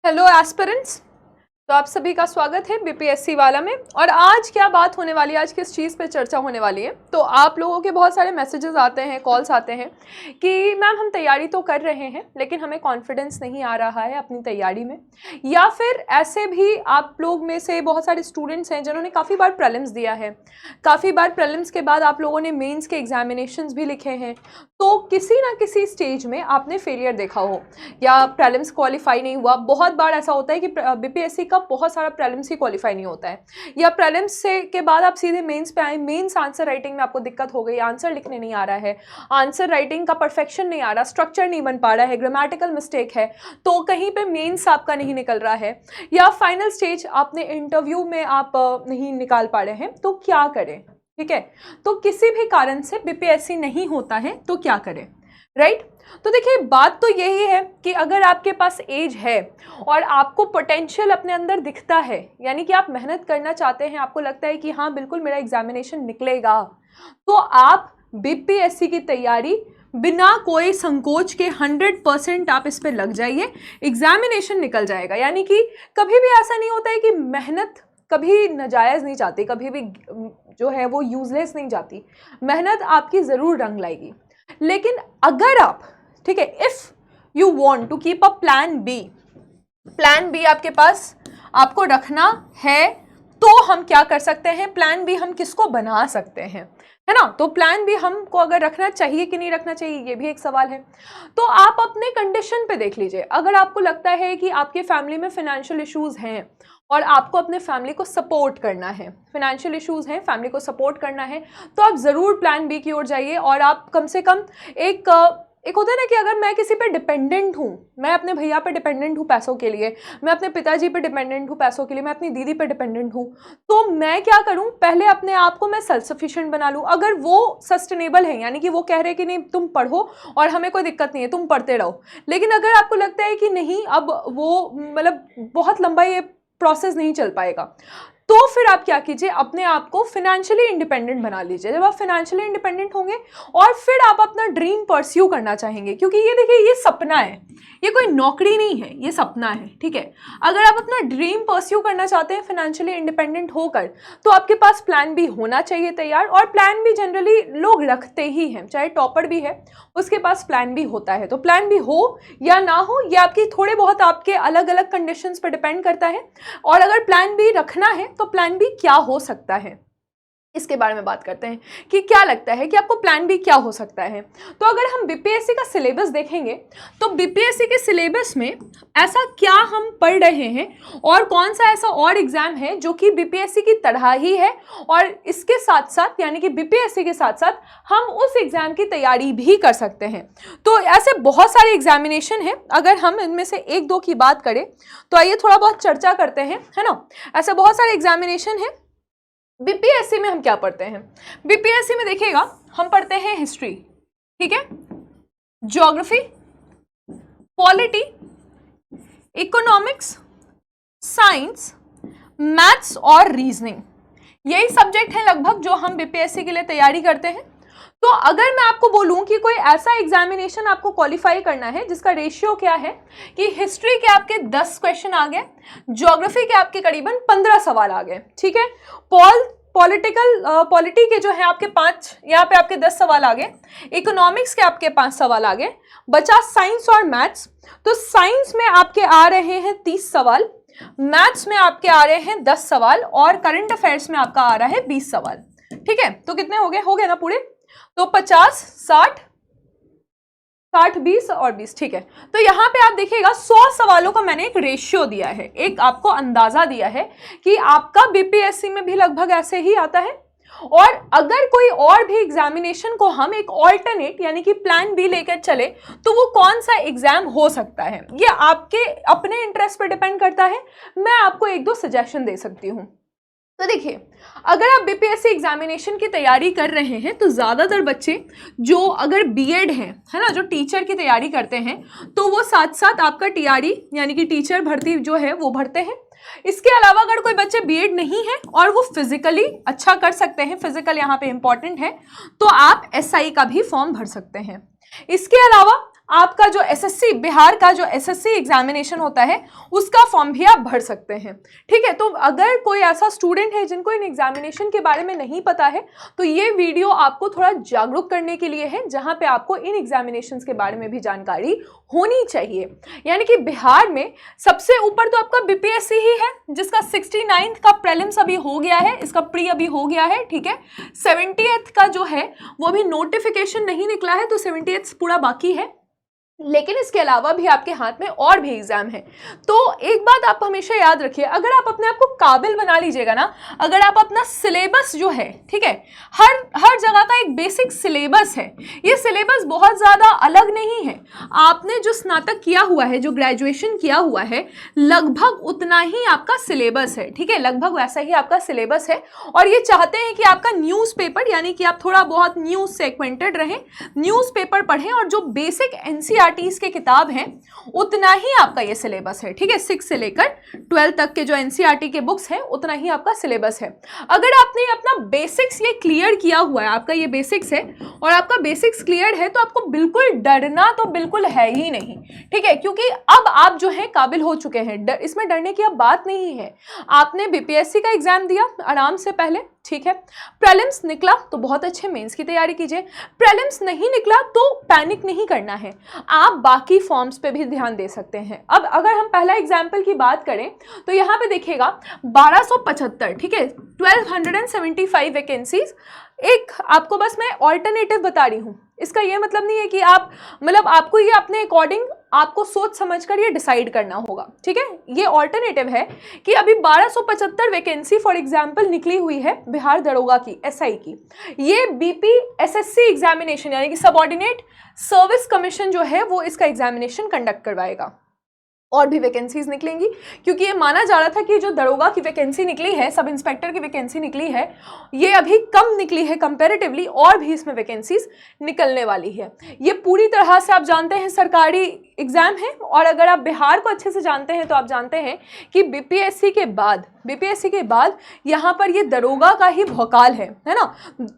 Hello aspirants. तो आप सभी का स्वागत है बीपीएससी वाला में। और आज क्या बात होने वाली है, आज किस चीज़ पे चर्चा होने वाली है। तो आप लोगों के बहुत सारे मैसेजेस आते हैं, कॉल्स आते हैं कि मैम हम तैयारी तो कर रहे हैं लेकिन हमें कॉन्फिडेंस नहीं आ रहा है अपनी तैयारी में। या फिर ऐसे भी आप लोग में से बहुत सारे स्टूडेंट्स हैं जिन्होंने काफ़ी बार प्रीलिम्स दिया है, काफ़ी बार प्रीलिम्स के बाद आप लोगों ने मेंस के एग्जामिनेशंस भी लिखे हैं, तो किसी ना किसी स्टेज में आपने फेलियर देखा हो या प्रीलिम्स क्वालिफाई नहीं हुआ। बहुत बार ऐसा होता है कि बीपीएससी का बहुत सारा प्रीलिम्स ही क्वालिफाई नहीं होता है, या प्रीलिम्स से के बाद आप सीधे मेंस पे आए, मेंस आंसर राइटिंग में आपको दिक्कत हो गई, आंसर लिखने नहीं आ रहा है, आंसर राइटिंग का परफेक्शन नहीं आ रहा, स्ट्रक्चर नहीं बन पा रहा है, ग्रामेटिकल मिस्टेक है, तो कहीं पे मेंस आपका नहीं निकल रहा है, या फाइनल स्टेज आपने इंटरव्यू में आप नहीं निकाल पा रहे हैं, तो क्या करें। ठीक है, तो किसी भी कारण से बीपीएससी नहीं होता है तो क्या करें, राइट। तो देखिए, बात तो यही है कि अगर आपके पास एज है और आपको पोटेंशियल अपने अंदर दिखता है, यानी कि आप मेहनत करना चाहते हैं, आपको लगता है कि हाँ बिल्कुल मेरा एग्जामिनेशन निकलेगा, तो आप बीपीएससी की तैयारी बिना कोई संकोच के 100% आप इस पे लग जाइए, एग्जामिनेशन निकल जाएगा। यानी कि कभी भी ऐसा नहीं होता है कि मेहनत कभी नाजायज़ नहीं जाती, कभी भी जो है वो यूजलेस नहीं जाती, मेहनत आपकी ज़रूर रंग लाएगी। लेकिन अगर आप, ठीक है, if you want to keep a plan B आपके पास आपको रखना है, तो हम क्या कर सकते हैं, प्लान बी हम किसको बना सकते हैं, है ना। तो प्लान बी हमको अगर रखना चाहिए कि नहीं रखना चाहिए, ये भी एक सवाल है। तो आप अपने कंडीशन पे देख लीजिए। अगर आपको लगता है कि आपके फैमिली में फाइनेंशियल इश्यूज हैं और आपको अपने फैमिली को सपोर्ट करना है, फाइनेंशियल इश्यूज हैं, फैमिली को सपोर्ट करना है, तो आप ज़रूर प्लान बी की ओर जाइए। और आप कम से कम एक होता है ना कि अगर मैं किसी पे डिपेंडेंट हूँ, मैं अपने भैया पे डिपेंडेंट हूँ पैसों के लिए, मैं अपने पिताजी पे डिपेंडेंट हूँ पैसों के लिए, मैं अपनी दीदी पे डिपेंडेंट हूँ, तो मैं क्या करूँ, पहले अपने आप को मैं सेल्फ सफिशिएंट बना लूँ। अगर वो सस्टेनेबल है, यानी कि वो कह रहे हैं कि नहीं तुम पढ़ो और हमें कोई दिक्कत नहीं है, तुम पढ़ते रहो, लेकिन अगर आपको लगता है कि नहीं अब वो मतलब बहुत लंबा ये प्रोसेस नहीं चल पाएगा, तो फिर आप क्या कीजिए, अपने आप को फाइनेंशियली इंडिपेंडेंट बना लीजिए। जब आप फाइनेंशियली इंडिपेंडेंट होंगे और फिर आप अपना ड्रीम परस्यू करना चाहेंगे, क्योंकि ये देखिए, ये सपना है, ये कोई नौकरी नहीं है, ये सपना है। ठीक है, अगर आप अपना ड्रीम परस्यू करना चाहते हैं फाइनेंशियली इंडिपेंडेंट होकर, तो आपके पास प्लान बी होना चाहिए तैयार। और प्लान बी जनरली लोग रखते ही हैं, चाहे टॉपर भी है उसके पास प्लान बी होता है। तो प्लान बी हो या ना हो, ये आपकी थोड़े बहुत आपके अलग अलग कंडीशंस पर डिपेंड करता है। और अगर प्लान बी रखना है तो प्लान बी क्या हो सकता है, इसके बारे में बात करते हैं कि क्या लगता है कि आपको प्लान बी क्या हो सकता है। तो अगर हम बीपीएससी का सिलेबस देखेंगे, तो बीपीएससी के सिलेबस में ऐसा क्या हम पढ़ रहे हैं और कौन सा ऐसा और एग्जाम है जो कि बीपीएससी की तरह ही है, और इसके साथ साथ यानी कि बीपीएससी के साथ साथ हम उस एग्जाम की तैयारी भी कर सकते हैं। तो ऐसे बहुत सारे एग्जामिनेशन हैं, अगर हम इनमें से एक दो की बात करें तो आइए थोड़ा बहुत चर्चा करते हैं, है ना। ऐसे बहुत सारे एग्जामिनेशन हैं। बीपीएससी में हम क्या पढ़ते हैं, बीपीएससी में देखिएगा हम पढ़ते हैं हिस्ट्री, ठीक है, geography, polity, economics, science, maths और रीजनिंग। यही सब्जेक्ट है लगभग जो हम बीपीएससी के लिए तैयारी करते हैं। तो अगर मैं आपको बोलूं कि कोई ऐसा एग्जामिनेशन आपको क्वालिफाई करना है जिसका रेशियो क्या है कि हिस्ट्री के आपके 10 क्वेश्चन आ गए, ज्योग्राफी के आपके करीबन 15 सवाल आ गए, ठीक है, पॉलिटी के जो है आपके 5, यहाँ पे आपके 10 सवाल आ गए, इकोनॉमिक्स के आपके 5 सवाल आ गए, बचा साइंस और मैथ्स। तो साइंस में आपके आ रहे हैं 30 सवाल, मैथ्स में आपके आ रहे हैं 10 सवाल, और करंट अफेयर्स में आपका आ रहा है 20 सवाल। ठीक है, तो कितने हो गए ना पूरे, तो 50, 60, 20 और 20, ठीक है। तो यहाँ पे आप देखिएगा 100 सवालों का मैंने एक रेशियो दिया है, एक आपको अंदाजा दिया है कि आपका बीपीएससी में भी लगभग ऐसे ही आता है। और अगर कोई और भी एग्जामिनेशन को हम एक ऑल्टरनेट यानी कि प्लान बी लेकर चले, तो वो कौन सा एग्जाम हो सकता है, ये आपके अपने इंटरेस्ट पर डिपेंड करता है। मैं आपको एक दो सजेशन दे सकती हूँ। तो देखिए, अगर आप बीपीएससी एग्जामिनेशन की तैयारी कर रहे हैं, तो ज़्यादातर बच्चे जो अगर बीएड हैं, है ना, जो टीचर की तैयारी करते हैं, तो वो साथ साथ आपका टीआरई यानी कि टीचर भर्ती जो है वो भरते हैं। इसके अलावा अगर कोई बच्चे बीएड नहीं है और वो फिजिकली अच्छा कर सकते हैं, फिजिकल यहाँ पे इंपॉर्टेंट है, तो आप एसआई का भी फॉर्म भर सकते हैं। इसके अलावा आपका जो एसएससी, बिहार का जो एसएससी एग्जामिनेशन होता है उसका फॉर्म भी आप भर सकते हैं। ठीक है, तो अगर कोई ऐसा स्टूडेंट है जिनको इन एग्जामिनेशन के बारे में नहीं पता है तो ये वीडियो आपको थोड़ा जागरूक करने के लिए है, जहां पे आपको इन एग्जामिनेशंस के बारे में भी जानकारी होनी चाहिए। यानी कि बिहार में सबसे ऊपर तो आपका बीपीएससी ही है, जिसका 69th का प्रीलिम्स अभी हो गया है, इसका प्री अभी हो गया है। ठीक है, 70th का जो है वो अभी नोटिफिकेशन नहीं निकला है, तो 70th पूरा बाकी है। लेकिन इसके अलावा भी आपके हाथ में और भी एग्जाम है। तो एक बात आप हमेशा याद रखिए, अगर आप अपने आप को काबिल बना लीजिएगा ना, अगर आप अपना सिलेबस जो है, ठीक है, हर जगह का एक बेसिक सिलेबस है, ये सिलेबस बहुत ज़्यादा अलग नहीं है। आपने जो स्नातक किया हुआ है, जो ग्रेजुएशन किया हुआ है, लगभग उतना ही आपका सिलेबस है। ठीक है, लगभग वैसा ही आपका सिलेबस है। और ये चाहते हैं कि आपका न्यूज़पेपर, यानी कि आप थोड़ा बहुत न्यूज़ से एक्वेंटेड रहें, न्यूज़पेपर पढ़ें, और जो बेसिक एनसीईआरटी के किताब हैं उतना ही आपका ये सिलेबस है। ठीक है, 6 से लेकर 12 तक के जो एनसीईआरटी के बुक्स हैं उतना ही आपका सिलेबस है। अगर आपने अपना बेसिक्स ये क्लियर किया हुआ है, आपका ये बेसिक्स है और आपका बेसिक्स क्लियर है, तो आपको बिल्कुल डरना तो बिल्कुल है ही नहीं। ठीक है, क्योंकि अब आप जो है काबिल हो चुके हैं, इसमें डरने की अब बात नहीं है। आपने बीपीएससी का एग्जाम दिया आराम से पहले, ठीक है, प्रीलिम्स निकला तो बहुत अच्छे, मेंस की तैयारी कीजिए। प्रीलिम्स नहीं निकला तो पैनिक नहीं करना है, आप बाकी फॉर्म्स पे भी ध्यान दे सकते हैं। अब अगर हम पहला एग्जाम्पल की बात करें तो यहाँ पे देखिएगा 1275, ठीक है, 1275 वैकेंसीज। एक आपको बस मैं ऑल्टरनेटिव बता रही हूँ, इसका ये मतलब नहीं है कि आप, मतलब आपको ये अपने अकॉर्डिंग आपको सोच समझकर ये डिसाइड करना होगा। ठीक है, ये ऑल्टरनेटिव है कि अभी 1275 वैकेंसी फॉर एग्जांपल निकली हुई है बिहार दरोगा की, एसआई की। ये बीपीएसएससी एग्जामिनेशन यानी कि सबऑर्डिनेट सर्विस कमीशन जो है वो इसका एग्जामिनेशन कंडक्ट करवाएगा। और भी वैकेंसीज निकलेंगी, क्योंकि ये माना जा रहा था कि जो दरोगा की वैकेंसी निकली है, सब इंस्पेक्टर की वैकेंसी निकली है, ये अभी कम निकली है कंपैरेटिवली, और भी इसमें वैकेंसीज निकलने वाली है। ये पूरी तरह से आप जानते हैं सरकारी एग्जाम है। और अगर आप बिहार को अच्छे से जानते हैं तो आप जानते हैं कि बीपीएससी के बाद यहाँ पर ये दरोगा का ही भौकाल है ना।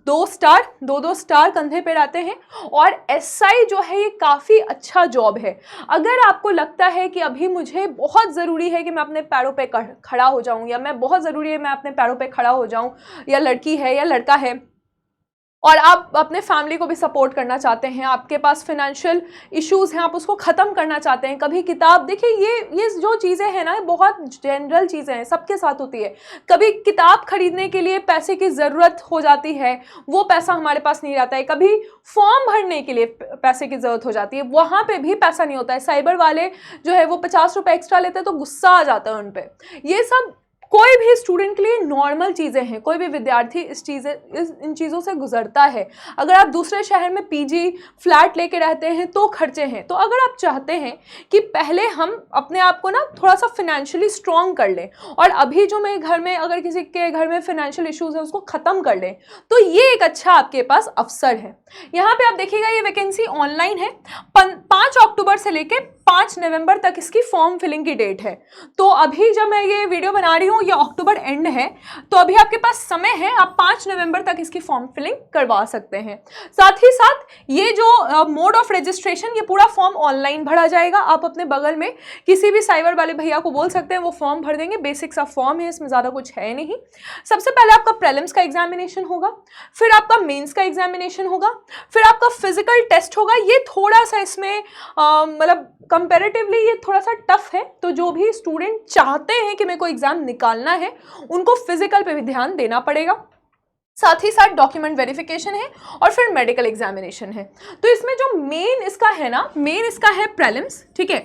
2 स्टार कंधे पे रहते हैं, और एसआई जो है ये काफ़ी अच्छा जॉब है। अगर आपको लगता है कि अभी मुझे बहुत ज़रूरी है कि मैं अपने पैरों पे खड़ा हो जाऊं, या मैं बहुत ज़रूरी है मैं अपने पैरों पे खड़ा हो जाऊं, या लड़की है या लड़का है, और आप अपने फैमिली को भी सपोर्ट करना चाहते हैं, आपके पास फाइनेंशियल इश्यूज हैं, आप उसको ख़त्म करना चाहते हैं, कभी किताब, देखिए ये जो चीज़ें हैं ना, बहुत जनरल चीज़ें हैं, सबके साथ होती है। कभी किताब खरीदने के लिए पैसे की ज़रूरत हो जाती है, वो पैसा हमारे पास नहीं रहता है। कभी फॉर्म भरने के लिए पैसे की ज़रूरत हो जाती है, वहाँ पर भी पैसा नहीं होता है। साइबर वाले जो है वो 50 रुपये एक्स्ट्रा लेते हैं तो गुस्सा आ जाता है उन पर। ये सब कोई भी स्टूडेंट के लिए नॉर्मल चीज़ें हैं, कोई भी विद्यार्थी इन चीज़ों से गुजरता है। अगर आप दूसरे शहर में पीजी फ्लैट लेके रहते हैं तो खर्चे हैं। तो अगर आप चाहते हैं कि पहले हम अपने आप को ना थोड़ा सा फिनेंशियली स्ट्रॉन्ग कर लें, और अभी जो मेरे घर में, अगर किसी के घर में फाइनेंशियल इश्यूज है उसको ख़त्म कर लें, तो ये एक अच्छा आपके पास अवसर है। यहाँ पे आप देखिएगा ये वैकेंसी ऑनलाइन है। 5 अक्टूबर से लेके 5 नवंबर तक इसकी फॉर्म फिलिंग की डेट है। तो अभी जब मैं ये वीडियो बना रही हूँ, ये अक्टूबर एंड है, तो अभी आपके पास समय है, आप 5 नवंबर तक इसकी फॉर्म फिलिंग करवा सकते हैं। साथ ही साथ ये जो मोड ऑफ रजिस्ट्रेशन, ये पूरा फॉर्म ऑनलाइन भरा जाएगा। आप अपने बगल में किसी भी साइबर वाले भैया को बोल सकते हैं, वो फॉर्म भर देंगे। बेसिक सा फॉर्म है, इसमें ज़्यादा कुछ है नहीं। सबसे पहले आपका प्रीलिम्स का एग्जामिनेशन होगा, फिर आपका मेंस का एग्जामिनेशन होगा, फिर आपका फिजिकल टेस्ट होगा। ये थोड़ा सा इसमें मतलब कंपैरेटिवली ये थोड़ा सा टफ है, तो जो भी स्टूडेंट चाहते हैं कि मेरे को एग्जाम निकालना है, उनको फिजिकल पे भी ध्यान देना पड़ेगा। साथ ही साथ डॉक्यूमेंट वेरिफिकेशन है, और फिर मेडिकल एग्जामिनेशन है। तो इसमें जो मेन इसका है ना, मेन इसका है प्रीलिम्स। ठीक है,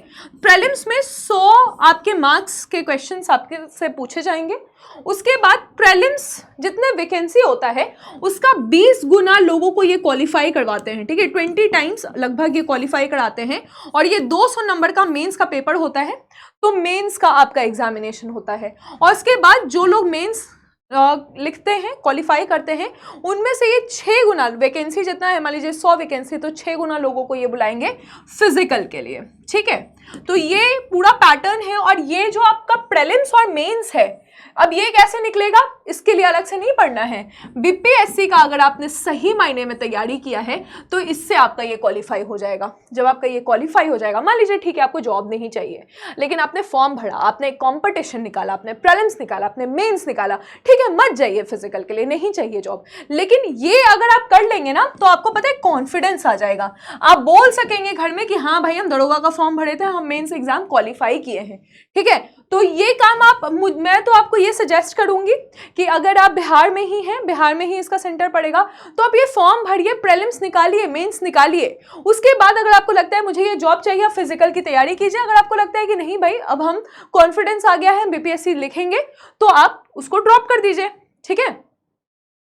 प्रीलिम्स में 100 आपके मार्क्स के क्वेश्चंस आपके से पूछे जाएंगे। उसके बाद प्रीलिम्स जितने वैकेंसी होता है उसका 20 गुना लोगों को ये क्वालिफाई करवाते हैं। ठीक है, 20 टाइम्स लगभग ये क्वालिफाई कराते हैं, और ये 200 नंबर का मेंस का पेपर होता है। तो मेंस का आपका एग्जामिनेशन होता है, और इसके बाद जो लोग मेंस लिखते हैं, क्वालिफाई करते हैं, उनमें से ये 6 गुना वैकेंसी जितना है, मान लीजिए 100 वैकेंसी, तो 6 गुना लोगों को ये बुलाएंगे फिजिकल के लिए। ठीक है, तो ये पूरा पैटर्न है। और ये जो आपका प्रीलिम्स और मेंस है, अब ये कैसे निकलेगा, इसके लिए अलग से नहीं पढ़ना है। बीपीएससी का अगर आपने सही मायने में तैयारी किया है तो इससे आपका ये क्वालिफाई हो जाएगा। जब आपका ये क्वालिफाई हो जाएगा, मान लीजिए ठीक है आपको जॉब नहीं चाहिए, लेकिन आपने फॉर्म भरा, आपने कंपटीशन निकाला, आपने प्रीलिम्स निकाला, आपने मेंस निकाला, ठीक है मत जाइए फिजिकल के लिए, नहीं चाहिए जॉब, लेकिन ये अगर आप कर लेंगे ना तो आपको पता है कॉन्फिडेंस आ जाएगा। आप बोल सकेंगे घर में कि हाँ भाई हम दरोगा का फॉर्म भरे थे, हम मेंस एग्जाम क्वालिफाई किए हैं, ठीक है। तो ये काम मैं तो आपको ये सजेस्ट करूंगी कि अगर आप बिहार में ही हैं, बिहार में ही इसका सेंटर पड़ेगा, तो आप ये फॉर्म भरिए, प्रीलिम्स निकालिए, मेंस निकालिए। उसके बाद अगर आपको लगता है मुझे ये जॉब चाहिए, आप फिजिकल की तैयारी कीजिए। अगर आपको लगता है कि नहीं भाई अब हम कॉन्फिडेंस आ गया है, बीपीएससी लिखेंगे, तो आप उसको ड्रॉप कर दीजिए, ठीक है।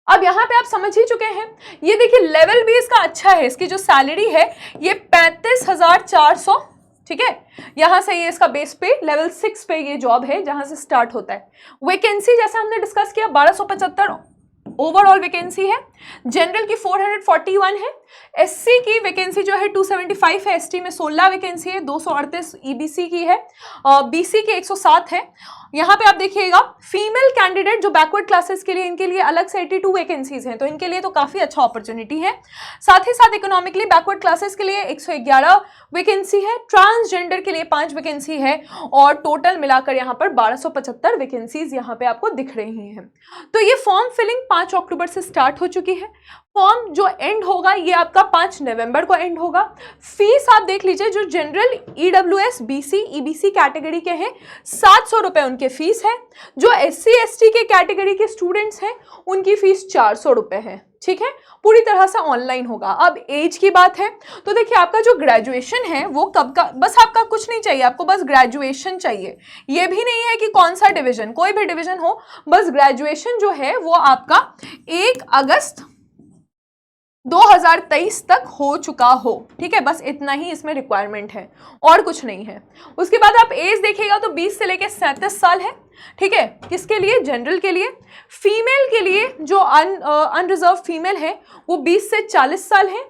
अब यहाँ पे आप समझ ही चुके हैं, ये देखिए लेवल भी इसका अच्छा है, इसकी जो सैलरी है ये 35,400, ठीक है। यहां से ये इसका बेस पे लेवल 6 पे ये जॉब है जहां से स्टार्ट होता है। वैकेंसी जैसा हमने डिस्कस किया 1275 ओवरऑल वैकेंसी है, जनरल की 441 है, एससी की वैकेंसी जो है 275 है, एसटी में 16 वैकेंसी है, 238 ईबीसी की है, बीसी की 107 है। यहाँ पे आप देखिएगा फीमेल कैंडिडेट जो बैकवर्ड क्लासेस के लिए, इनके लिए अलग से 82 वैकेंसीज हैं, तो इनके लिए तो काफी अच्छा अपॉर्चुनिटी है। साथ ही साथ इकोनॉमिकली बैकवर्ड क्लासेस के लिए 111 वैकेंसी है, ट्रांसजेंडर के लिए 5 वैकेंसी है, और टोटल मिलाकर यहाँ पर 1275 वैकेंसीज यहाँ पे आपको दिख रही हैं। तो ये फॉर्म फिलिंग 5 अक्टूबर से स्टार्ट हो चुकी है। फॉर्म जो एंड होगा ये आपका 5 नवंबर को एंड होगा। फीस आप देख लीजिए, जो general EWS BC EBC category के हैं 700 रुपए उनके फीस है, जो एससी एसटी के कैटेगरी के स्टूडेंट्स हैं उनकी फीस 400 रुपए है, ठीक है। पूरी तरह से ऑनलाइन होगा। अब एज की बात है तो देखिए आपका जो ग्रेजुएशन है वो कब का, बस आपका कुछ नहीं चाहिए, आपको बस ग्रेजुएशन चाहिए। ये भी नहीं है कि कौन सा डिवीजन, कोई भी डिवीजन हो, बस ग्रेजुएशन जो है वो आपका 1 अगस्त 2023 तक हो चुका हो, ठीक है। बस इतना ही इसमें रिक्वायरमेंट है और कुछ नहीं है। उसके बाद आप एज देखिएगा तो 20 से लेकर 37 साल है, ठीक है। किसके लिए, जनरल के लिए। फीमेल के लिए जो अनरिजर्व फीमेल है वो 20 से 40 साल है।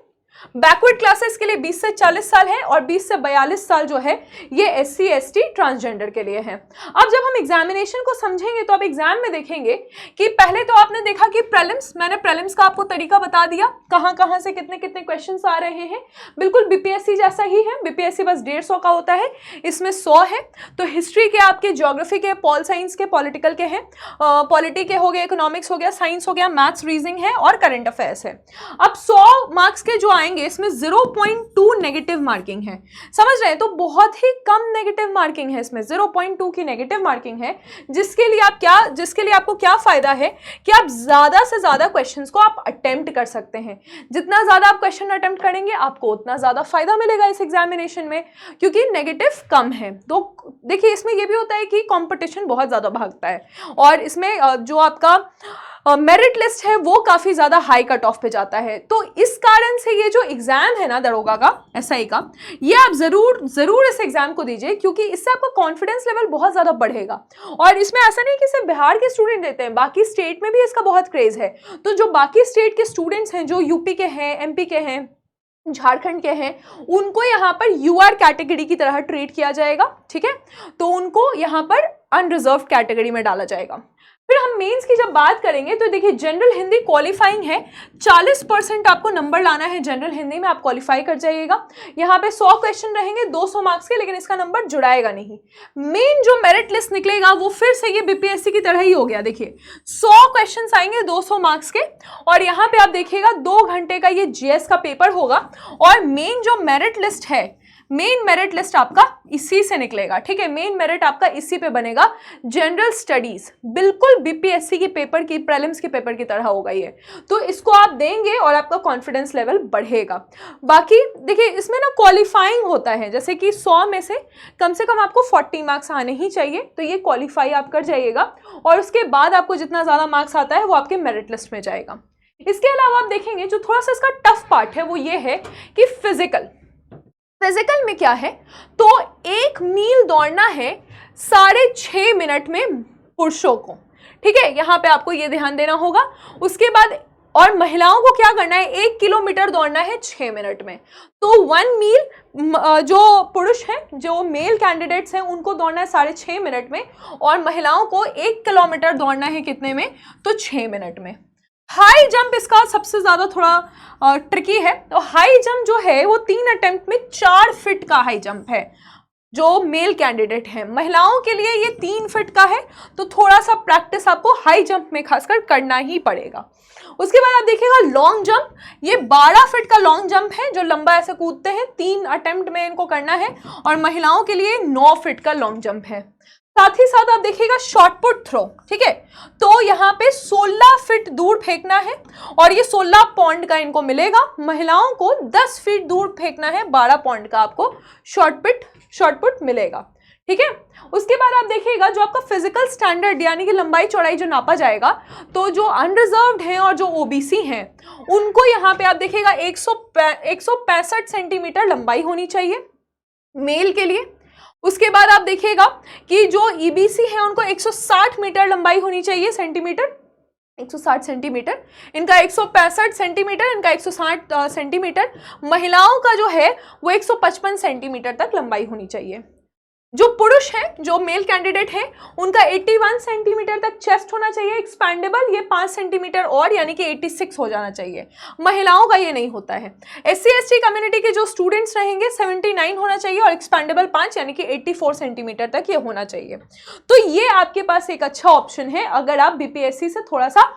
बैकवर्ड क्लासेस के लिए 20 से 40 साल है, और 20 से 42 साल जो है ये एससी एसटी ट्रांसजेंडर के लिए है। अब जब हम एग्जामिनेशन को समझेंगे तो आप एग्जाम में देखेंगे कि पहले तो आपने देखा कि प्रीलिम्स, मैंने प्रीलिम्स का आपको तरीका बता दिया, कहां कहां से कितने कितने क्वेश्चंस आ रहे हैं, बिल्कुल बीपीएससी जैसा ही है। बीपीएससी बस 150 का होता है, इसमें 100 है। तो हिस्ट्री के, आपके ज्योग्राफी के, पॉल साइंस के, पॉलिटिकल के हैं, पॉलिटी के हो गए, इकोनॉमिक्स हो गया, साइंस हो गया, मैथ्स रीजनिंग है और करंट अफेयर्स है। अब 100 मार्क्स के जो इसमें 0.2 नेगेटिव मार्किंग है, समझ रहे हैं। तो बहुत ही कम नेगेटिव मार्किंग है इसमें, 0.2 की नेगेटिव मार्किंग है, जिसके लिए आपको क्या फायदा है कि आप ज्यादा से ज्यादा क्वेश्चंस को आप अटेम्प्ट कर सकते हैं। जितना ज्यादा आप क्वेश्चन अटेम्प्ट करेंगे आपको उतना ज्यादा फायदा मिलेगा इस एग्जामिनेशन में, क्योंकि नेगेटिव कम है। तो देखिए इसमें यह भी होता है कि कंपटीशन बहुत ज्यादा भागता है, और इसमें जो आपका मेरिट लिस्ट है वो काफी ज्यादा हाई कट ऑफ पे जाता है। तो इस कारण से ये जो एग्जाम है ना दरोगा का, एसआई का, ये आप जरूर इस एग्जाम को दीजिए, क्योंकि इससे आपका कॉन्फिडेंस लेवल बहुत ज्यादा बढ़ेगा। और इसमें ऐसा नहीं कि सिर्फ बिहार के स्टूडेंट देते हैं, बाकी स्टेट में भी इसका बहुत क्रेज है। तो जो बाकी स्टेट के स्टूडेंट्स हैं, जो यूपी के हैं, एमपी के हैं, झारखंड के हैं, उनको यहाँ पर यूआर कैटेगरी की तरह ट्रीट किया जाएगा, ठीक है। तो उनको यहाँ पर अनरिजर्व कैटेगरी में डाला जाएगा। फिर हम मेंस की जब बात करेंगे तो देखिए जनरल हिंदी क्वालिफाइंग है, 40% आपको नंबर लाना है जनरल हिंदी में, आप क्वालिफाई कर जाइएगा। यहाँ पे 100 क्वेश्चन रहेंगे 200 मार्क्स के, लेकिन इसका नंबर जुड़ाएगा नहीं। मेन जो मेरिट लिस्ट निकलेगा वो फिर से ये बीपीएससी की तरह ही हो गया। देखिए 100 क्वेश्चन आएंगे 200 मार्क्स के, और यहाँ पे आप देखिएगा 2 घंटे का ये जीएस का पेपर होगा, और मेन जो मेरिट लिस्ट है, मेन मेरिट लिस्ट आपका इसी से निकलेगा, ठीक है। मेन मेरिट आपका इसी पे बनेगा। जनरल स्टडीज बिल्कुल बीपीएससी की पेपर की, प्रीलिम्स के पेपर की तरह होगा ये। तो इसको आप देंगे और आपका कॉन्फिडेंस लेवल बढ़ेगा। बाकी देखिए इसमें ना क्वालिफाइंग होता है, जैसे कि 100 में से कम आपको 40 मार्क्स आने ही चाहिए, तो ये क्वालिफाई आप कर जाइएगा, और उसके बाद आपको जितना ज्यादा मार्क्स आता है वो आपके मेरिट लिस्ट में जाएगा। इसके अलावा आप देखेंगे जो थोड़ा सा इसका टफ पार्ट है वो ये है कि फिजिकल में क्या है, तो 1 मील दौड़ना है 6.5 मिनट में पुरुषों को, ठीक है। यहाँ पे आपको ये ध्यान देना होगा। उसके बाद और महिलाओं को क्या करना है, 1 किलोमीटर दौड़ना है 6 मिनट में। तो 1 मील जो पुरुष हैं, जो मेल कैंडिडेट्स हैं, उनको दौड़ना है 6.5 मिनट में, और महिलाओं को 1 किलोमीटर दौड़ना है कितने में, तो 6 मिनट में। हाई जंप इसका सबसे ज्यादा थोड़ा ट्रिकी है। तो हाई जंप जो है वो 3 अटेम्प्ट में 4 फीट का हाई जंप है जो मेल कैंडिडेट है। महिलाओं के लिए ये 3 फीट का है, तो थोड़ा सा प्रैक्टिस आपको हाई जंप में खासकर करना ही पड़ेगा। उसके बाद आप देखिएगा लॉन्ग जंप, ये 12 फीट का लॉन्ग जंप है जो लंबा ऐसे कूदते हैं, 3 अटेम्प्ट में इनको करना है, और महिलाओं के लिए 9 फीट का लॉन्ग जंप है। साथ ही साथ आप देखिएगा शॉर्ट पुट थ्रो, ठीक है, तो यहाँ पे 16 फीट दूर फेंकना है, और ये 16 पॉइंट का इनको मिलेगा। महिलाओं को 10 फीट दूर फेंकना है, 12 पॉइंट का आपको शॉर्ट पुट मिलेगा, ठीक है। उसके बाद आप देखिएगा जो आपका फिजिकल स्टैंडर्ड यानी कि लंबाई चौड़ाई जो नापा जाएगा, तो जो अनरिजर्व्ड हैं और जो ओबीसी हैं उनको यहाँ पे आप देखिएगा 165 सेंटीमीटर लंबाई होनी चाहिए मेल के लिए। उसके बाद आप देखिएगा कि जो ईबीसी है उनको 160 मीटर लंबाई होनी चाहिए, सेंटीमीटर 160 सेंटीमीटर, इनका 165 सेंटीमीटर, इनका 160 सेंटीमीटर। महिलाओं का जो है वो 155 सेंटीमीटर तक लंबाई होनी चाहिए। जो पुरुष हैं, जो मेल कैंडिडेट हैं, उनका 81 सेंटीमीटर तक चेस्ट होना चाहिए एक्सपैंडेबल, ये 5 सेंटीमीटर और यानी कि 86 हो जाना चाहिए। महिलाओं का ये नहीं होता है। SC/ST कम्युनिटी के जो स्टूडेंट्स रहेंगे 79 होना चाहिए, और एक्सपैंडेबल 5 यानी कि 84 सेंटीमीटर तक ये होना चाहिए। तो ये आपके पास एक अच्छा ऑप्शन है अगर आप BPSC से थोड़ा सा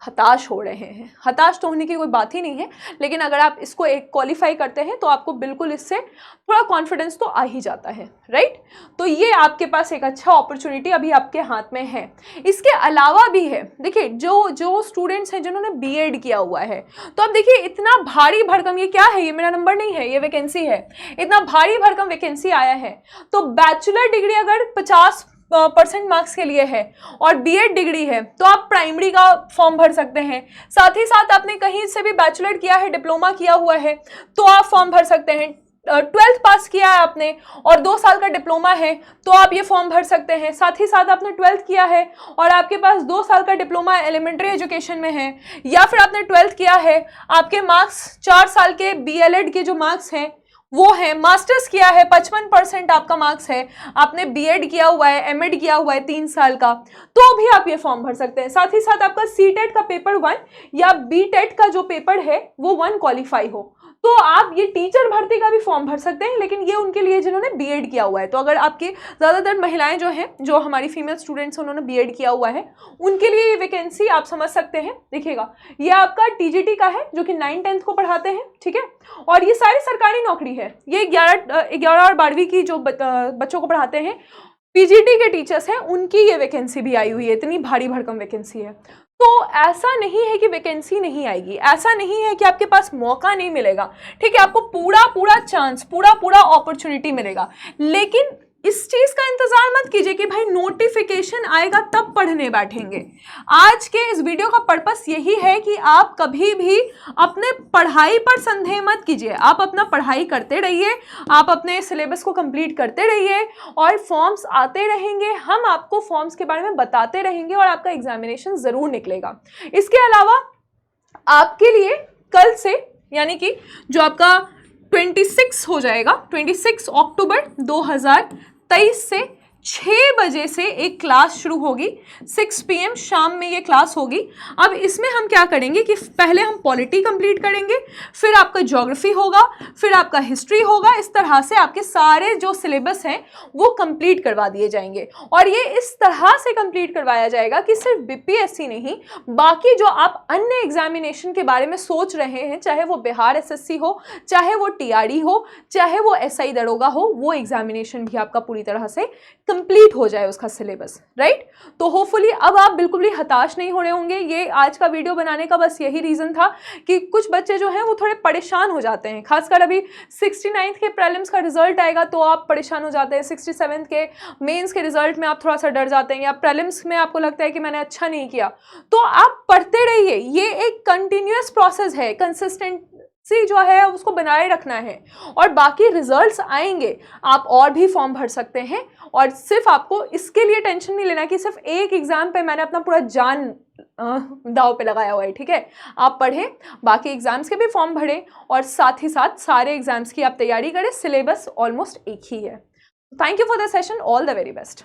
हताश हो रहे हैं। हताश तो होने की कोई बात ही नहीं है, लेकिन अगर आप इसको एक क्वालिफाई करते हैं तो आपको बिल्कुल इससे थोड़ा कॉन्फिडेंस तो आ ही जाता है, राइट। तो ये आपके पास एक अच्छा अपॉर्चुनिटी अभी आपके हाथ में है। इसके अलावा भी है, देखिए जो स्टूडेंट्स हैं जिन्होंने BEd किया हुआ है, तो अब देखिए इतना भारी भरकम, ये क्या है, ये मेरा नंबर नहीं है, ये वैकेंसी है, इतना भारी भरकम वैकेंसी आया है। तो बैचलर डिग्री अगर 50% मार्क्स के लिए है और BEd डिग्री है तो आप प्राइमरी का फॉर्म भर सकते हैं। साथ ही साथ आपने कहीं से भी बैचलर किया है, डिप्लोमा किया हुआ है, तो आप फॉर्म भर सकते हैं। 12th पास किया है आपने और 2 साल का डिप्लोमा है तो आप ये फॉर्म भर सकते हैं। साथ ही साथ आपने 12th किया है और आपके पास 2 साल का डिप्लोमा एलिमेंट्री एजुकेशन में है, या फिर आपने 12th किया है, आपके मार्क्स 4 साल के BLED के जो मार्क्स हैं वो है, मास्टर्स किया है 55% आपका मार्क्स है, आपने BEd किया हुआ है, MEd किया हुआ है 3 साल का, तो भी आप ये फॉर्म भर सकते हैं। साथ ही साथ आपका CTET का पेपर 1 या BTET का जो पेपर है वो 1 क्वालिफाई हो, तो आप ये टीचर भर्ती का भी फॉर्म भर सकते हैं, लेकिन ये उनके लिए जिन्होंने BEd किया हुआ है। तो अगर आपके ज़्यादातर महिलाएं जो हैं, जो हमारी फीमेल स्टूडेंट्स हैं, उन्होंने BEd किया हुआ है, उनके लिए ये वैकेंसी आप समझ सकते हैं। देखिएगा ये आपका TGT का है जो कि 9-10th को पढ़ाते हैं, ठीक है, और ये सारी सरकारी नौकरी है। ये 11 और 12वीं की जो बच्चों को पढ़ाते हैं, PGT के टीचर्स हैं, उनकी ये वैकेंसी भी आई हुई है, इतनी भारी भरकम वैकेंसी है। तो ऐसा नहीं है कि वैकेंसी नहीं आएगी, ऐसा नहीं है कि आपके पास मौका नहीं मिलेगा, ठीक है, आपको पूरा चांस, पूरा अपॉर्चुनिटी मिलेगा। लेकिन इस चीज का इंतजार मत कीजिए कि भाई नोटिफिकेशन आएगा तब पढ़ने बैठेंगे। आज के इस वीडियो का पर्पस यही है कि आप कभी भी अपने पढ़ाई पर संदेह मत कीजिए, आप अपना पढ़ाई करते रहिए, आप अपने सिलेबस को कंप्लीट करते रहिए, और फॉर्म्स आते रहेंगे, हम आपको फॉर्म्स के बारे में बताते रहेंगे, और आपका एग्जामिनेशन जरूर निकलेगा। इसके अलावा आपके लिए कल से, यानी कि जो आपका 26 हो जाएगा, 26 अक्टूबर 2023 से 6 बजे से एक क्लास शुरू होगी, 6 PM शाम में ये क्लास होगी। अब इसमें हम क्या करेंगे कि पहले हम पॉलिटी कंप्लीट करेंगे, फिर आपका ज्योग्राफी होगा, फिर आपका हिस्ट्री होगा। इस तरह से आपके सारे जो सिलेबस हैं वो कंप्लीट करवा दिए जाएंगे, और ये इस तरह से कंप्लीट करवाया जाएगा कि सिर्फ BPSC नहीं, बाकी जो आप अन्य एग्जामिनेशन के बारे में सोच रहे हैं, चाहे वो बिहार SSC हो, चाहे वो TRD हो, चाहे वो SI दरोगा हो, वो एग्जामिनेशन भी आपका पूरी तरह से कंप्लीट हो जाए उसका सिलेबस, राइट। तो होपफुली अब आप बिल्कुल भी हताश नहीं हो रहे होंगे। ये आज का वीडियो बनाने का बस यही रीज़न था कि कुछ बच्चे जो हैं वो थोड़े परेशान हो जाते हैं, खासकर अभी 69th के प्रीलिम्स का रिजल्ट आएगा तो आप परेशान हो जाते हैं, 67th के मेंस के रिजल्ट में आप थोड़ा सा डर जाते हैं, या प्रीलिम्स में आपको लगता है कि मैंने अच्छा नहीं किया, तो आप पढ़ते रहिए। ये एक कंटिन्यूअस प्रोसेस है, कंसिस्टेंसी जो है उसको बनाए रखना है, और बाकी रिजल्ट्स आएंगे, आप और भी फॉर्म भर सकते हैं। और सिर्फ आपको इसके लिए टेंशन नहीं लेना कि सिर्फ एक एग्जाम पे मैंने अपना पूरा जान दाव पे लगाया हुआ है, ठीक है। आप पढ़ें, बाकी एग्जाम्स के भी फॉर्म भरें और साथ ही साथ सारे एग्जाम्स की आप तैयारी करें, सिलेबस ऑलमोस्ट एक ही है। Thank you for the session, all the very best.